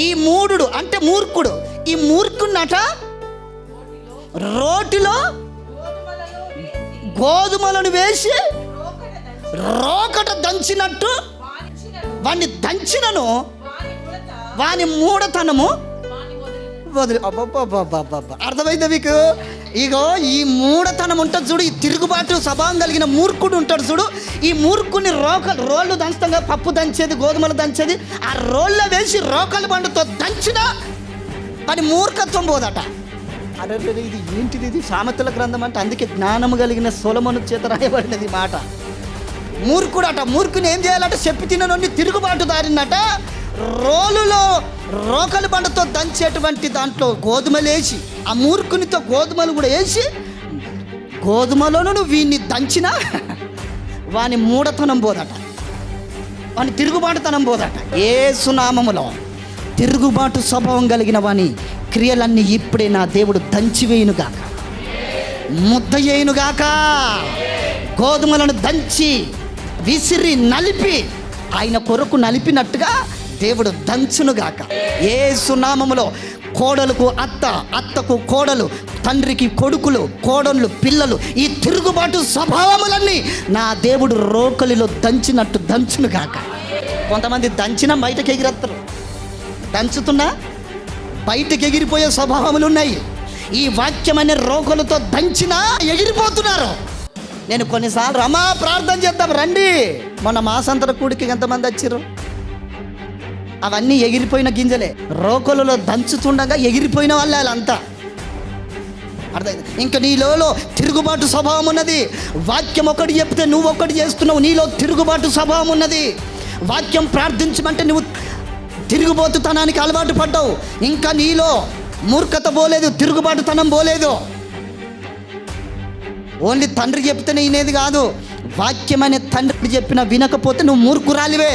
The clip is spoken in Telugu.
ఈ మూఢుడు అంటే మూర్ఖుడు, ఈ మూర్ఖున్నట రోటిలో గోధుమలను వేసి రోకట దంచినట్టు వాడిని దంచినను వాని మూఢతనము వదిలి. అర్థమైందా మీకు? ఇగో ఈ మూఢతనం ఉంటుంది చూడు, ఈ తిరుగుబాటు స్వభావం కలిగిన మూర్ఖుడు ఉంటాడు చూడు. ఈ మూర్ఖుని రోళ్ళు దంచుతాగా, పప్పు దంచేది, గోధుమలు దంచేది, ఆ రోళ్ళ వేసి రోకల బండుతో దంచిన వాడి మూర్ఖత్వం పోదట. అరే ఇది ఏంటిది? ఇది సామెతల గ్రంథం అంటే అందుకే జ్ఞానము కలిగిన సొలొమోను చేత రాయబడినది మాట. మూర్ఖుడట, మూర్ఖుని ఏం చేయాలట? చెప్పి తిననోని తిరుగుబాటు దారినట రోలులో రోకల బండతో దంచేటువంటి దాంట్లో గోధుమలు వేసి, ఆ మూర్ఖునితో గోధుమలు కూడా వేసి, గోధుమలోను వీడిని దంచినా వాని మూఢతనం పోదట, వాని తిరుగుబాటుతనం పోదట. యేసు నామములో తిరుగుబాటు స్వభావం కలిగిన వాని క్రియలన్నీ ఇప్పుడే నా దేవుడు దంచివేయునుగాక, ముద్ద చేయునుగాక. గోధుమలను దంచి విసిరి నలిపి ఆయన కొరకు నలిపినట్టుగా దేవుడు దంచునుగాక. యేసు నామములో కోడలకు అత్త, అత్తకు కోడలు, తండ్రికి కొడుకులు, కోడళ్ళు, పిల్లలు, ఈ తిరుగుబాటు స్వభావములన్నీ నా దేవుడు రోకలిలో దంచినట్టు దంచునుగాక. కొంతమంది దంచినా బయటకు ఎగిరేస్తారు, దంచుతున్నా బయటకు ఎగిరిపోయే స్వభావములు ఉన్నాయి. ఈ వాక్యమనే రోకలతో దంచినా ఎగిరిపోతున్నారు. నేను కొన్నిసార్లు రమా ప్రార్థన చేద్దాం రండి, మొన్న మాసంతర కూడికి ఎంతమంది వచ్చారు? అవన్నీ ఎగిరిపోయిన గింజలే, రోకలలో దంచుతుండగా ఎగిరిపోయిన వాళ్ళే వాళ్ళంతా. అర్థమైంది? ఇంకా నీలో తిరుగుబాటు స్వభావం ఉన్నది. వాక్యం ఒకటి చెప్తే నువ్వు ఒకటి చేస్తున్నావు, నీలో తిరుగుబాటు స్వభావం ఉన్నది. వాక్యం ప్రార్థించమంటే నువ్వు తిరుగుబాటుతనానికి అలవాటు పడ్డావు. ఇంకా నీలో మూర్ఖత పోలేదు, తిరుగుబాటుతనం పోలేదు. ఓన్లీ తండ్రి చెప్తేనే వినేది కాదు, వాక్యం అనే తండ్రి చెప్పినా వినకపోతే నువ్వు మూర్ఖురాలివే.